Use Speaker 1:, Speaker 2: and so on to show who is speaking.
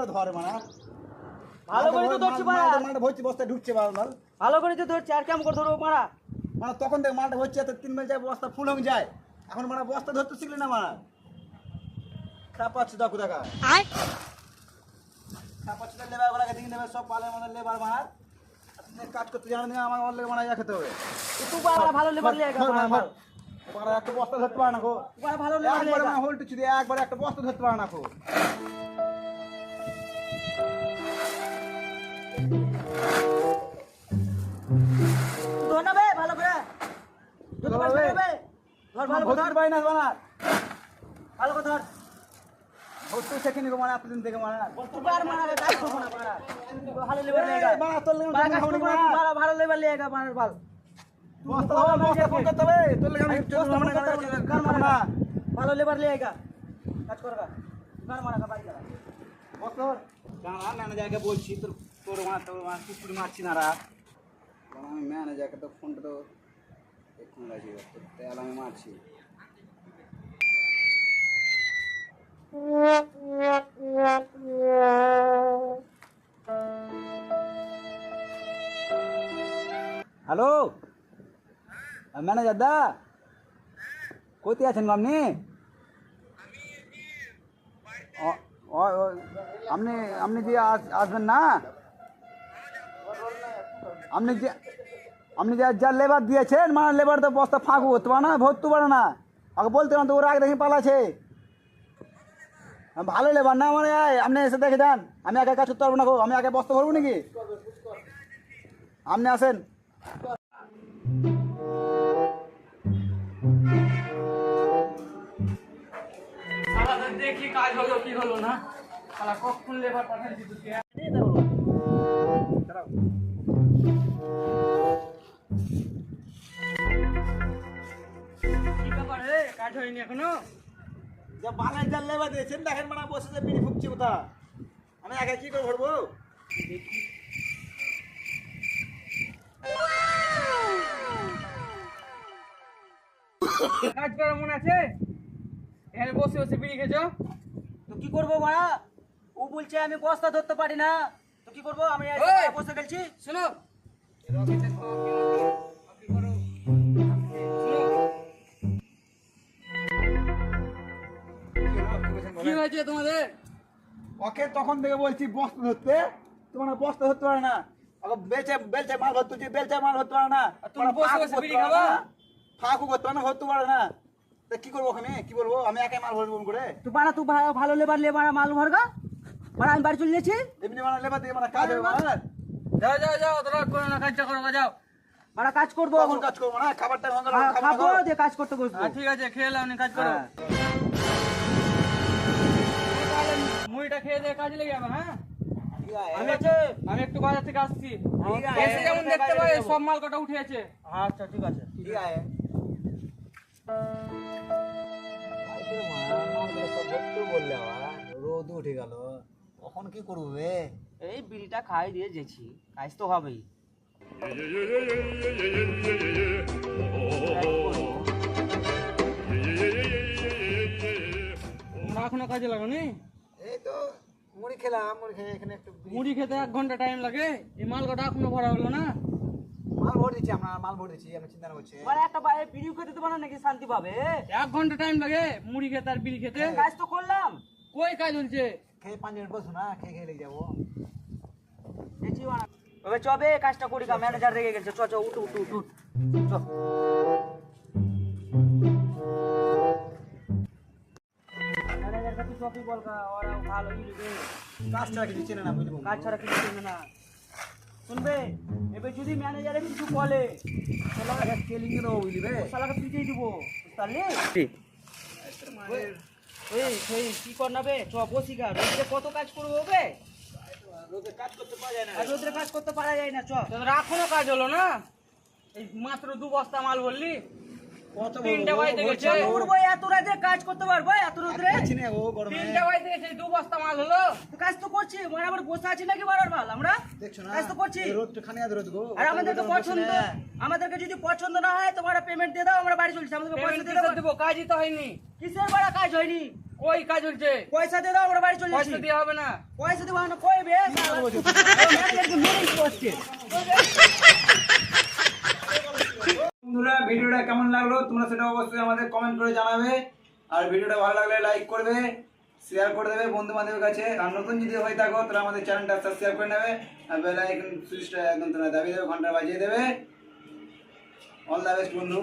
Speaker 1: করে ধরে মানা
Speaker 2: ভালো করে তো ধরছি মারা
Speaker 1: মালটা ভর্তি বস্তায় ঢুকছে মাল
Speaker 2: ভালো করে তো ধরছি আর কেমন করে ধরবো মারা
Speaker 1: মানে তখন দেখ মালটা হচ্ছে এত 3 মাইল যায় বস্তা ফুল হয়ে যায় এখন মানে বস্তা ধরতে শিখলি না মানা খাপাচ্ছে দেখো দেখা খাপাচ্ছে লেবার গুলাকে দিয়ে নেবে সব পালে মানে লেবার মানা কাজ করতে জানেন না আমার অনলাইনে মানা যা খেতে হবে
Speaker 2: তুই ভালো লেবার লিয়ে
Speaker 1: পারা একটা বস্তা ধরতে পারে না গো
Speaker 2: ভালো লেবার লিয়ে
Speaker 1: একবার হোল্ড চুদি একবার একটা বস্তা ধরতে পারে না গো
Speaker 2: ধর না বে ভালো করে ধর ভালো করে ধর
Speaker 1: ধর ভাই না মানা
Speaker 2: ভালো করে ধর
Speaker 1: হচ্ছে সেখানে গো মানা আপনি দেখে মানা
Speaker 2: তুই আর মারা কাজ করবো না মারা ভালো লেবার লিয়ে
Speaker 1: মানা তোর লেগে
Speaker 2: ভালো লেবার লিয়ে মারা ভালো
Speaker 1: বস্তা ধরে বস্তা ফোন করতে হবে তোর লেগে আমি মানা
Speaker 2: ভালো লেবার লিয়ে কাজ করবা কার মারা কা বাড়ি যা
Speaker 1: বস্তা জানা না জায়গা বলছি তোর মা কিছু মারছি না রা আমি ম্যানেজারকে তো ফোনটা তো এখন লাগিয়ে তেল আমি মারছি হ্যালো ম্যানেজার দা কোথায় আছেন গো আপনি আপনি আপনি যে আসবেন না আপনি যে যা লেবার দিয়েছেন মানে লেবার তো বস্তা ফাঁকু করতে পারে না ভরতে পারে না আগে বলতে না তো ওরা আগে দেখি পালাছে ভালো লেবার না মানে আপনি এসে দেখে যান আমি আগে কাজ করতে পারবো না গো আমি আগে বস্তা ভরবো নাকি আপনি আসেন
Speaker 2: দেখি কাজ হলো কি হলো না শালা কখন লেবার পাঠাইছি তুই কি ব্যাপার রে কাজ হয়নি এখনো
Speaker 1: যে বালাই জাল লেবার দিয়েছেন দেখেন মানে বসে যে বিড়ি ফুকছি কোথা আমি আগে কি করে ভরবো
Speaker 2: কাজ করার মনে আছে এখানে বসে বসে বিড়ি খেছো তো কি করবো মারা ও বলছে আমি বস্তা ধরতে পারি না তো কি করবো আমি বসে গেছি শোনো কি হয়েছে তোমাদের
Speaker 1: ওকে তখন থেকে বলছি বস্তা ধরতে তোমার বস্তা ধরতে পারে না ওকে বেলচে মাল ধরতে বেলচে মাল ধরতে পারে না
Speaker 2: তুমি বসে বসে বিড়ি খাবা
Speaker 1: ফাঁকু করতে পারে না ধরতে পারে না তা কি করবো ওখানে কি বলবো আমি একাই মাল ভরবো করে
Speaker 2: তুই বাড়া তুই ভালো লেবার মাল ভরগা মানে আমি বাড়ি চলে যাচ্ছি
Speaker 1: এমনি মানে লেবার দিয়ে মানে কাজ হবে মানে
Speaker 2: যাও তোরা করো না কাজটা করো যাও মানে কাজ করবো
Speaker 1: কখন কাজ করবো না খাবারটা
Speaker 2: খাবো দিয়ে কাজ করতে বসবো ঠিক আছে খেয়ে নাও নি কাজ করো মুড়িটা খেয়ে দিয়ে কাজ লেগে যাবে হ্যাঁ আমি একটু বাজার থেকে আসছি এসে যেমন দেখতে পাই সব মাল কটা উঠে আছে আচ্ছা ঠিক আছে
Speaker 1: ঠিক আছে বললে রোদ উঠে গেল কখন কি করবে
Speaker 2: এই বিড়িটা খাই দিয়ে যেছি কাজ তো হবেই এখনো কাজে লাগানি
Speaker 1: এই তো মুড়ি খেলাম মুড়ি খেয়ে এখানে একটু
Speaker 2: মুড়ি খেতে 1 ঘন্টা টাইম লাগে এই মাল কটা এখনো ভরা হলো না
Speaker 1: মাল ভরে দিচ্ছি আমরা মাল ভরে দিচ্ছি আমি চিন্তা করছি
Speaker 2: মানে একটা বিড়ি খেতে দেবো না নাকি শান্তি পাবে 1 ঘন্টা টাইম লাগে মুড়ি খেতে আর বিড়ি খেতে কাজ তো করলাম কই কাজ হচ্ছে
Speaker 1: খেয়ে 5 মিনিট বসো না খেয়ে খেয়ে লেগে যাবো
Speaker 2: দেখছি ওবে চবে কাজটা করি কা ম্যানেজার রেগে গেছে চ উঠ চ ম্যানেজার কাছে চপি বল কা ওরা ভালো ইলবে
Speaker 1: কাজ ছাড়া কিছু চেনে না বুঝবো
Speaker 2: কাজ ছাড়া কিছু চেনে না শুনবে এবে যদি ম্যানেজারে কিছু বলে
Speaker 1: শালা কেলিং এর বুঝলিবে
Speaker 2: শালাকে পিটিয়ে দিব বুঝলি এই কি কর না বে চ বসি গা রোদে কত কাজ করবো বে
Speaker 1: রোদে কাজ করতে পারা যায় না
Speaker 2: রোদে কাজ করতে পারা যায় না চ এখনো কাজ হলো না এই মাত্র 2 বস্তা মাল বললি
Speaker 1: কত
Speaker 2: তিনটা বাড়িতে গেছে উড়বো এত রাতে কাজ করতে পারবো এত রোদে
Speaker 1: চিনে ও গরমে
Speaker 2: তিনটা বাড়িতে গেছে 2 বস্তা মাল হলো তো কাজ তো করছি মানে আবার বসে আছি নাকি বারবার মাল আমরা
Speaker 1: দেখছো না
Speaker 2: কাজ তো করছি
Speaker 1: রোদ খানি আদ রোদ গো
Speaker 2: আর আমাদের তো পছন্দ আমাদেরকে যদি পছন্দ না হয় তোমরা পেমেন্ট দিয়ে দাও আমরা বাড়ি চলছি আমাদেরকে পয়সা দিয়ে দেবো কাজই তো হয়নি কিসের বড় কাজ হয়নি কই কাজ হচ্ছে?
Speaker 3: পয়সা দিয়ে দাও, আমরা বাড়ি চলে যাচ্ছি।
Speaker 2: পয়সা দেওয়া হবে না।
Speaker 3: পয়সা দেবো না, কই বে ম্যানেজারকে মেরে বসছে।
Speaker 1: বন্ধুরা ভিডিওটা কেমন লাগলো তোমরা সেটা অবশ্যই আমাদের কমেন্ট করে জানাবে। আর ভিডিওটা ভালো লাগলে লাইক করবে, শেয়ার করে দেবে বন্ধু বান্ধবের কাছে। আর নতুন যদি হয়ে থাকো তাহলে আমাদের চ্যানেলটা সাবস্ক্রাইব করে নেবে আর বেল আইকন সুইচটা একদম তোমরা দাবিয়ে দেবে, ঘন্টা বাজিয়ে দেবে। অল দ্য বেস্ট বন্ধু।